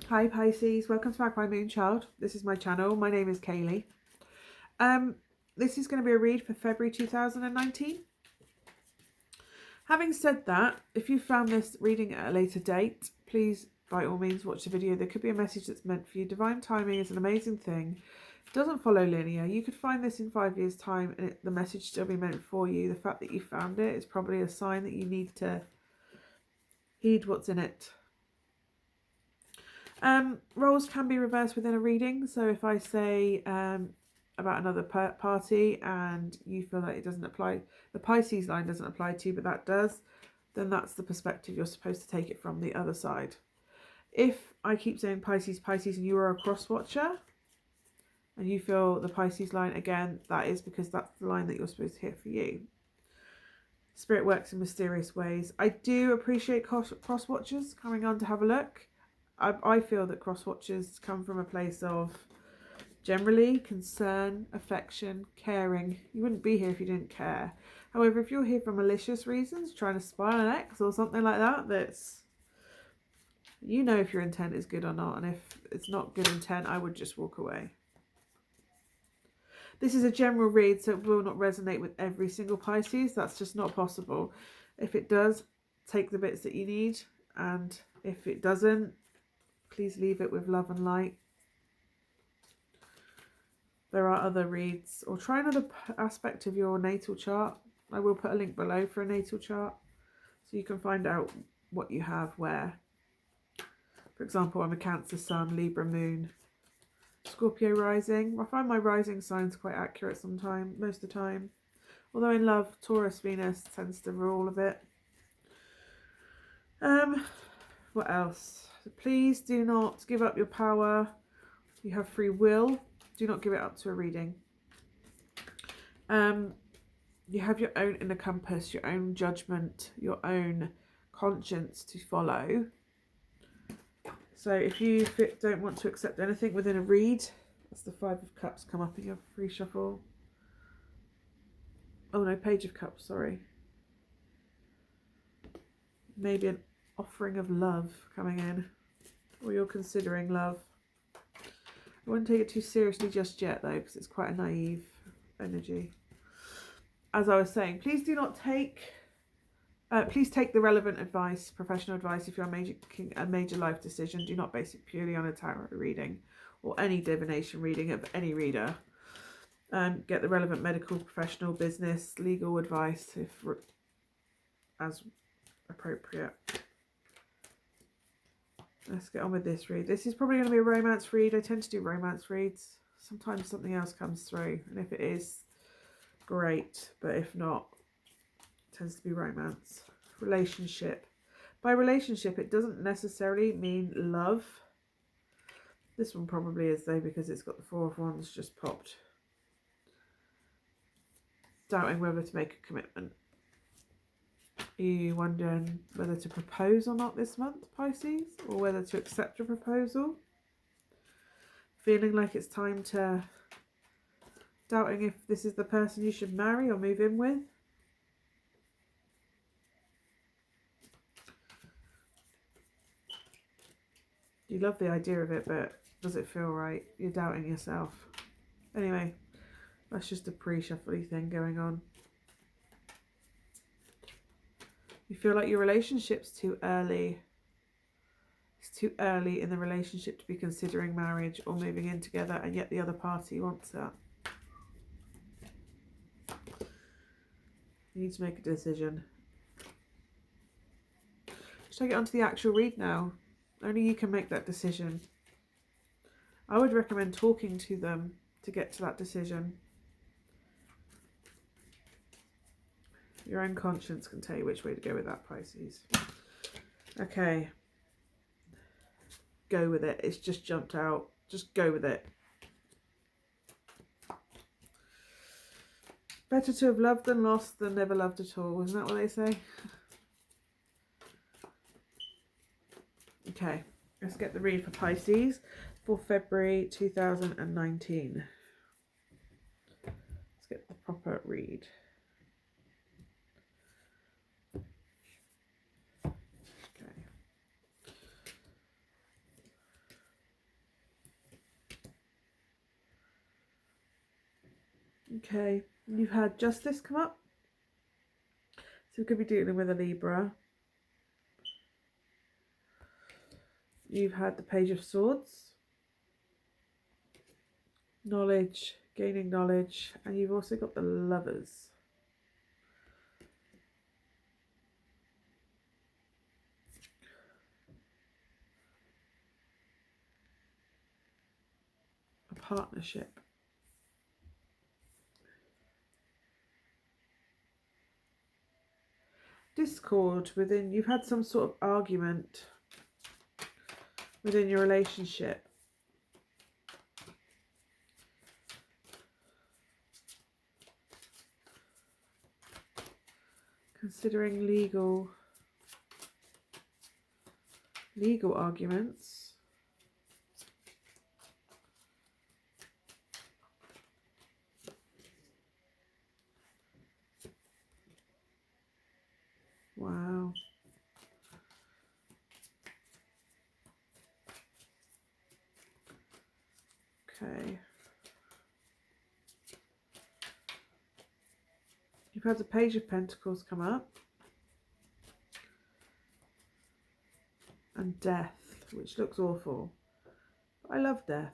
Hi Pisces, welcome to Magpie Moonchild. This is my channel. My name is Kayleigh. This is going to be a read for February 2019. Having said that, if you found this reading at a later date, please by all means watch the video. There could be a message that's meant for you. Divine timing is an amazing thing. It doesn't follow linear. You could find this in 5 years' time and the message still be meant for you. The fact that you found it is probably a sign that you need to heed what's in it. Roles can be reversed within a reading. So if I say about another party and you feel that it doesn't apply, the Pisces line doesn't apply to you, but that does, then that's the perspective you're supposed to take it from, the other side. If I keep saying Pisces, Pisces, and you are a cross watcher and you feel the Pisces line again, that is because that's the line that you're supposed to hit for you. Spirit works in mysterious ways. I do appreciate cross watchers coming on to have a look. I feel that cross watchers come from a place of generally concern, affection, caring. You wouldn't be here if you didn't care. However, if you're here for malicious reasons, trying to spy on an ex or something like that, that's, you know if your intent is good or not. And if it's not good intent, I would just walk away. This is a general read, so it will not resonate with every single Pisces. That's just not possible. If it does, take the bits that you need. And if it doesn't, please leave it with love and light. There are other reads, or try another aspect of your natal chart. I will put a link below for a natal chart so you can find out what you have where. For example, I'm a Cancer Sun, Libra Moon, Scorpio rising. I find my rising signs quite accurate sometimes, most of the time. Although in love, Taurus, Venus tends to rule a bit. What else? Please do not give up your power. You have free will. Do not give it up to a reading. You have your own inner compass, your own judgment, your own conscience to follow. So if you don't want to accept anything within a read, that's the 5 of Cups come up in your free shuffle. Oh no, Page of Cups, sorry. Maybe an offering of love coming in, or you're considering love. I wouldn't take it too seriously just yet though, because it's quite a naive energy. As I was saying, please do not take, please take the relevant advice, professional advice, if you're making a major life decision. Do not base it purely on a tarot reading or any divination reading of any reader. Get the relevant medical, professional, business, legal advice if as appropriate. Let's get on with this read. This is probably going to be a romance read. I tend to do romance reads. Sometimes something else comes through, and if it is, great, but if not, it tends to be romance. Relationship. By relationship, it doesn't necessarily mean love. This one probably is though, because it's got the 4 of Wands just popped. Doubting whether to make a commitment. Are you wondering whether to propose or not this month, Pisces? Or whether to accept a proposal? Feeling like it's time to... Doubting if this is the person you should marry or move in with? You love the idea of it, but does it feel right? You're doubting yourself. Anyway, that's just a pre-shuffly thing going on. You feel like your relationship's too early. It's too early in the relationship to be considering marriage or moving in together, and yet the other party wants that. You need to make a decision. Should I get onto the actual read now? Only you can make that decision. I would recommend talking to them to get to that decision. Your own conscience can tell you which way to go with that, Pisces. Okay. Go with it. It's just jumped out. Just go with it. Better to have loved than lost than never loved at all. Isn't that what they say? Okay. Let's get the read for Pisces for February 2019. Let's get the proper read. Okay, you've had Justice come up. So we could be dealing with a Libra. You've had the Page of Swords. Knowledge, gaining knowledge. And you've also got the Lovers. A partnership. Discord within, you've had some sort of argument within your relationship. Considering legal arguments. Wow. Okay. You've had the Page of Pentacles come up. And Death, which looks awful. I love death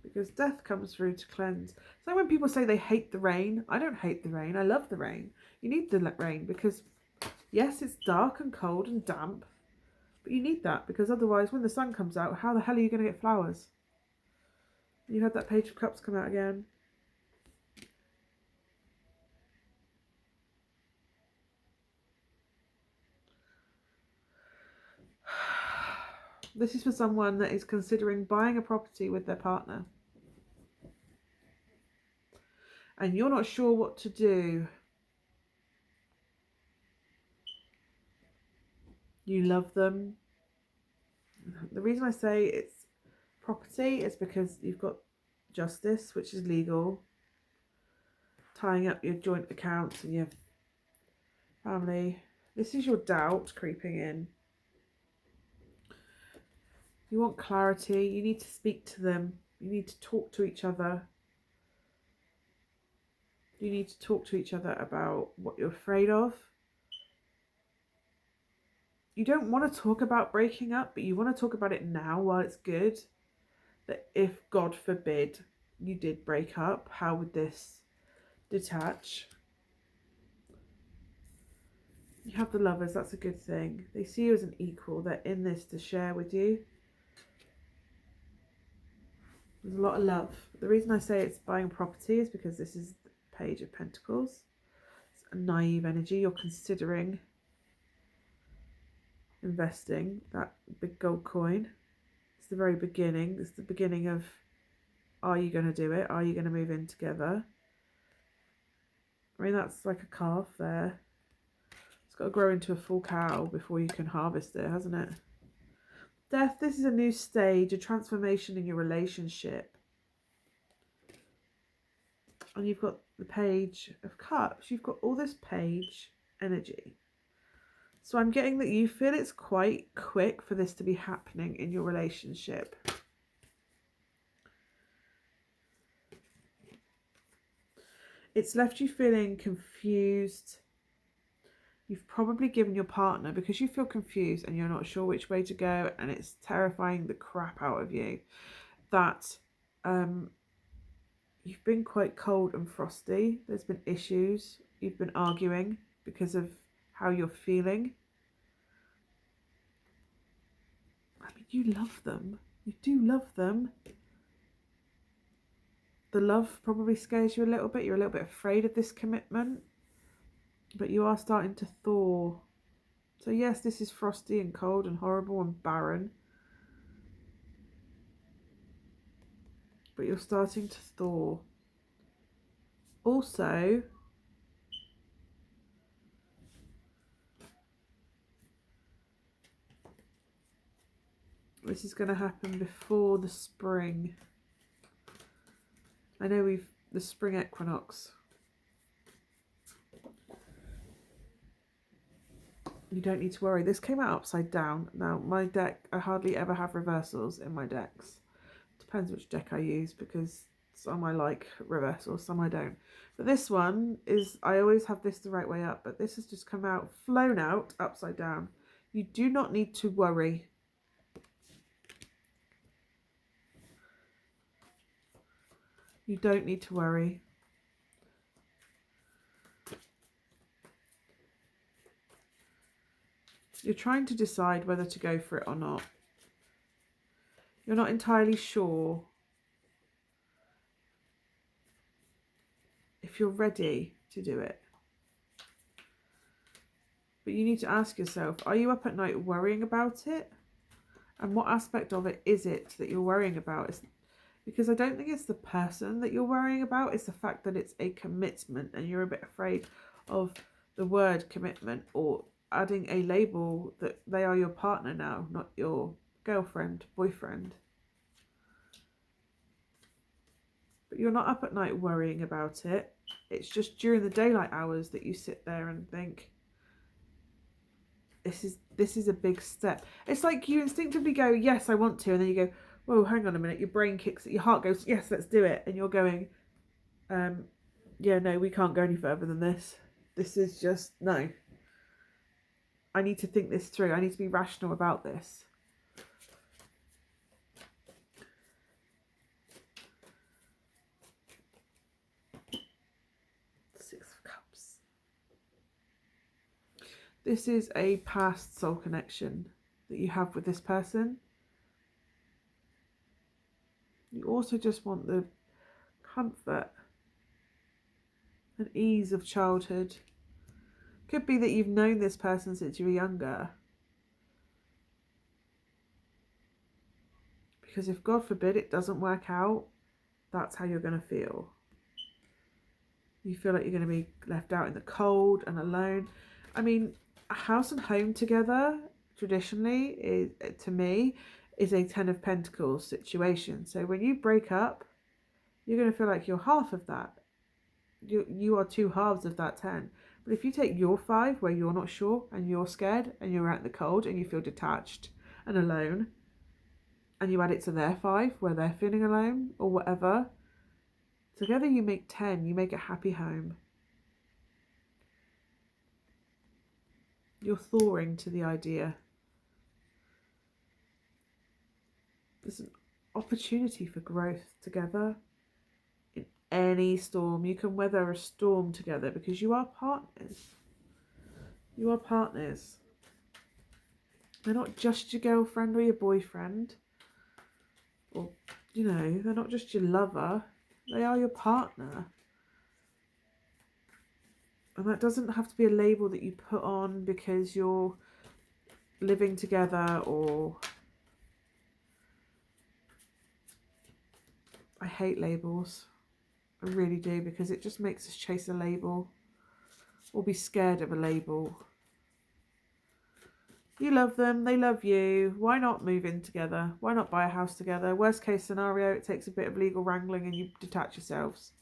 because death comes through to cleanse. So when people say they hate the rain, I don't hate the rain. I love the rain. You need the rain because, yes, it's dark and cold and damp, but you need that because otherwise when the sun comes out, how the hell are you going to get flowers? You had that Page of Cups come out again. This is for someone that is considering buying a property with their partner. And you're not sure what to do. You love them. The reason I say it's property is because you've got Justice, which is legal. Tying up your joint accounts and your family. This is your doubt creeping in. You want clarity. You need to speak to them. You need to talk to each other. You need to talk to each other about what you're afraid of. You don't want to talk about breaking up, but you want to talk about it now while it's good. That if, God forbid, you did break up, how would this detach? You have the Lovers, that's a good thing. They see you as an equal. They're in this to share with you. There's a lot of love. The reason I say it's buying property is because this is the Page of Pentacles. It's a naive energy. You're considering investing that big gold coin. It's the very beginning. It's the beginning of, are you going to do it? Are you going to move in together? I mean, that's like a calf there. It's got to grow into a full cow before you can harvest it, hasn't it? Death, this is a new stage, a transformation in your relationship. And you've got the Page of Cups. You've got all this page energy. So I'm getting that you feel it's quite quick for this to be happening in your relationship. It's left you feeling confused. You've probably given your partner, because you feel confused and you're not sure which way to go and it's terrifying the crap out of you, that you've been quite cold and frosty. There's been issues. You've been arguing because of how you're feeling. I mean, you love them. You do love them. The love probably scares you a little bit. You're a little bit afraid of this commitment. But you are starting to thaw. So yes, this is frosty and cold and horrible and barren. But you're starting to thaw. Also, this is going to happen before the spring. I know the spring equinox. You don't need to worry. This came out upside down. Now, my deck, I hardly ever have reversals in my decks. Depends which deck I use, because Some I like reversal, some I don't. But this one is, I always have this the right way up, but this has just come out, flown out, upside down. You do not need to worry. You don't need to worry. You're trying to decide whether to go for it or not. You're not entirely sure if you're ready to do it. But you need to ask yourself, are you up at night worrying about it? And what aspect of it is it that you're worrying about? Because I don't think it's the person that you're worrying about. It's the fact that it's a commitment and you're a bit afraid of the word commitment, or adding a label that they are your partner now, not your girlfriend, boyfriend. But you're not up at night worrying about it. It's just during the daylight hours that you sit there and think, this is a big step. It's like you instinctively go, yes, I want to, and then you go, whoa, hang on a minute. Your brain kicks it, your heart goes, yes, let's do it. And you're going, yeah, no, we can't go any further than this. This is just, no. I need to think this through. I need to be rational about this. Six of Cups. This is a past soul connection that you have with this person. You also just want the comfort and ease of childhood. Could be that you've known this person since you were younger. Because if, God forbid, it doesn't work out, that's how you're going to feel. You feel like you're going to be left out in the cold and alone. I mean, a house and home together, traditionally, is, to me, is a 10 of Pentacles situation. So when you break up, you're going to feel like you're half of that. You are two halves of that 10. But if you take your 5, where you're not sure and you're scared and you're out in the cold and you feel detached and alone, and you add it to their 5, where they're feeling alone or whatever, together you make 10. You make a happy home. You're thawing to the idea. There's an opportunity for growth together. In any storm, you can weather a storm together because you are partners. You are partners. They're not just your girlfriend or your boyfriend. Or, you know, they're not just your lover. They are your partner. And that doesn't have to be a label that you put on because you're living together, or... I hate labels. I really do, because it just makes us chase a label or be scared of a label. You love them, they love you. Why not move in together? Why not buy a house together? Worst case scenario, it takes a bit of legal wrangling and you detach yourselves.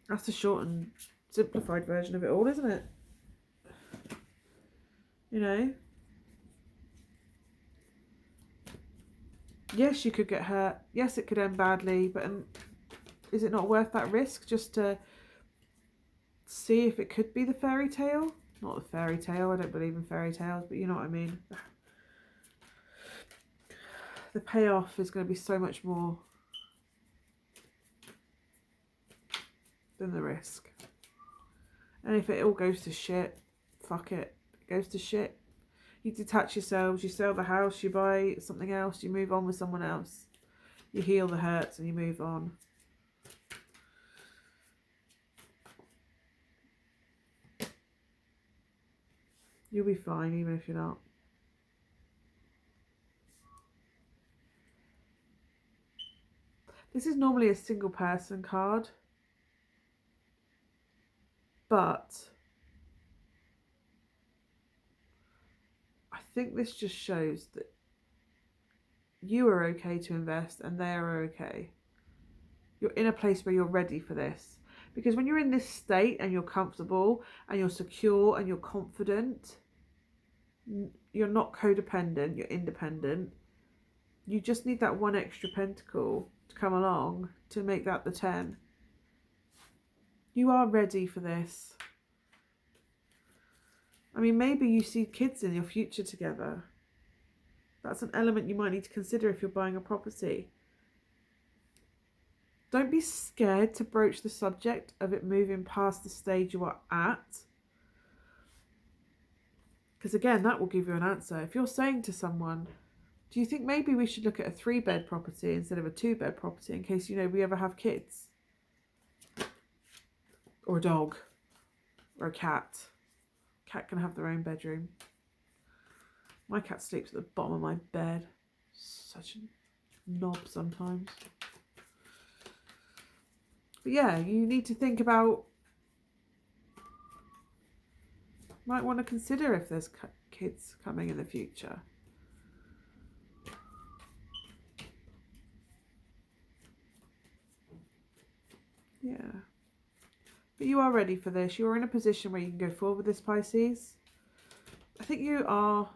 That's the short and simplified version of it all, isn't it? You know? Yes, you could get hurt. Yes, it could end badly, but is it not worth that risk just to see if it could be the fairy tale? Not the fairy tale, I don't believe in fairy tales, but you know what I mean. The payoff is going to be so much more than the risk. And if it all goes to shit, fuck it. It goes to shit. You detach yourselves, you sell the house, you buy something else, you move on with someone else. You heal the hurts and you move on. You'll be fine even if you're not. This is normally a single person card. But I think this just shows that you are okay to invest and they are okay. You're in a place where you're ready for this. Because when you're in this state and you're comfortable and you're secure and you're confident, you're not codependent, you're independent. You just need that one extra pentacle to come along to make that the 10. You are ready for this. I mean, maybe you see kids in your future together. That's an element you might need to consider if you're buying a property. Don't be scared to broach the subject of it moving past the stage you are at. Because again, that will give you an answer. If you're saying to someone, do you think maybe we should look at a 3-bed property instead of a 2-bed property in case, you know, we ever have kids? Or a dog. Or a cat. Cat can have their own bedroom. My cat sleeps at the bottom of my bed. Such a knob sometimes. But yeah, you need to think about, might want to consider if there's kids coming in the future. Yeah. But you are ready for this. You're in a position where you can go forward with this, Pisces. I think you are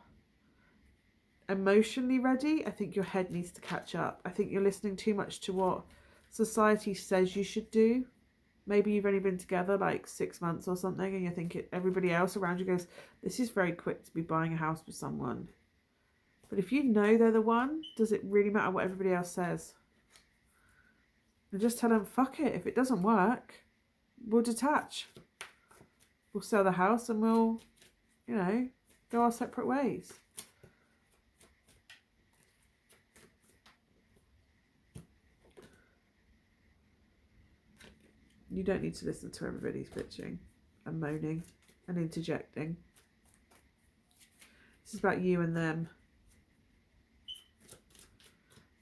emotionally ready. I think your head needs to catch up. I think you're listening too much to what society says you should do. Maybe you've only been together like 6 months or something, and you think everybody else around you goes, this is very quick to be buying a house with someone. But if you know they're the one, does it really matter what everybody else says? And just tell them, fuck it. If it doesn't work, we'll detach. We'll sell the house and we'll, you know, go our separate ways. You don't need to listen to everybody's bitching and moaning and interjecting. This is about you and them.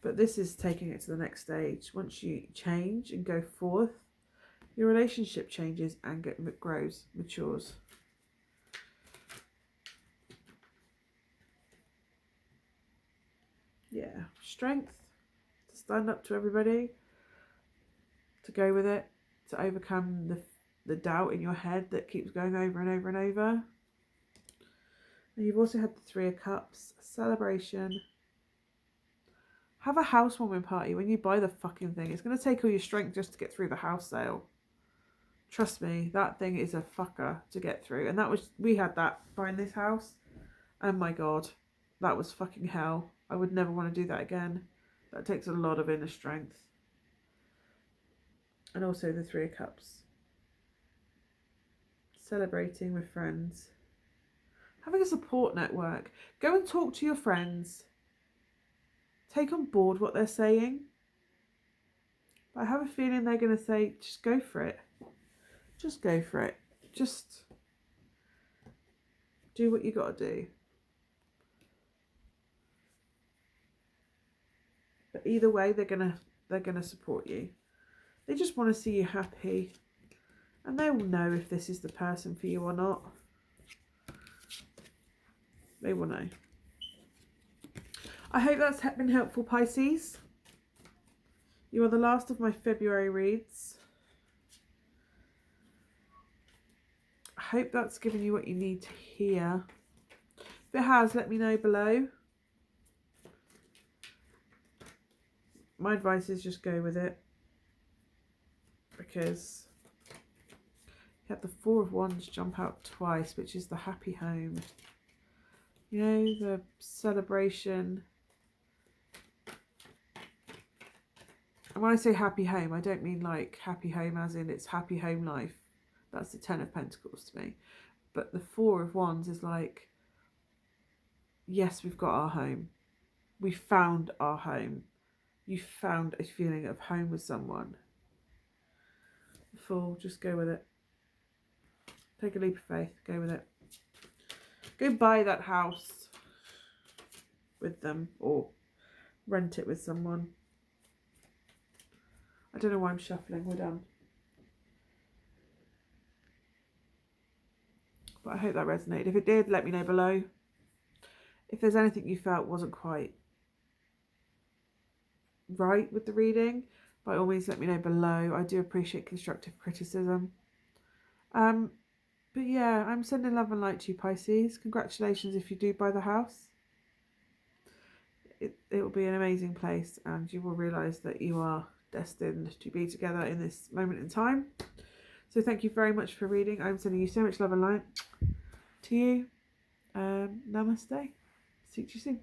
But this is taking it to the next stage. Once you change and go forth, your relationship changes and grows, matures. Yeah, strength to stand up to everybody, to go with it, to overcome the doubt in your head that keeps going over and over and over. And you've also had the 3 of Cups, celebration. Have a housewarming party when you buy the fucking thing. It's going to take all your strength just to get through the house sale. Trust me, that thing is a fucker to get through. And we had that buying this house. Oh my God, that was fucking hell. I would never want to do that again. That takes a lot of inner strength. And also the 3 of Cups. Celebrating with friends. Having a support network. Go and talk to your friends. Take on board what they're saying. But I have a feeling they're going to say, just go for it. Just go for it. Just do what you got to do. But either way, they're gonna support you. They just want to see you happy. And they will know if this is the person for you or not. They will know. I hope that's been helpful, Pisces. You are the last of my February reads. I hope that's given you what you need to hear. If it has, let me know below. My advice is just go with it. Because you have the 4 of Wands jump out twice, which is the happy home. You know, the celebration. And when I say happy home, I don't mean like happy home as in it's happy home life. That's the 10 of Pentacles to me. But the 4 of Wands is like, yes, we've got our home. We found our home. You found a feeling of home with someone. The Fool, just go with it. Take a leap of faith, go with it. Go buy that house with them or rent it with someone. I don't know why I'm shuffling, we're done. But I hope that resonated. If it did, let me know below. If there's anything you felt wasn't quite right with the reading, by all means let me know below. I do appreciate constructive criticism. But yeah, I'm sending love and light to you, Pisces. Congratulations if you do buy the house. it will be an amazing place, and you will realise that you are destined to be together in this moment in time. So thank you very much for reading. I'm sending you so much love and light to you. Namaste. See you soon.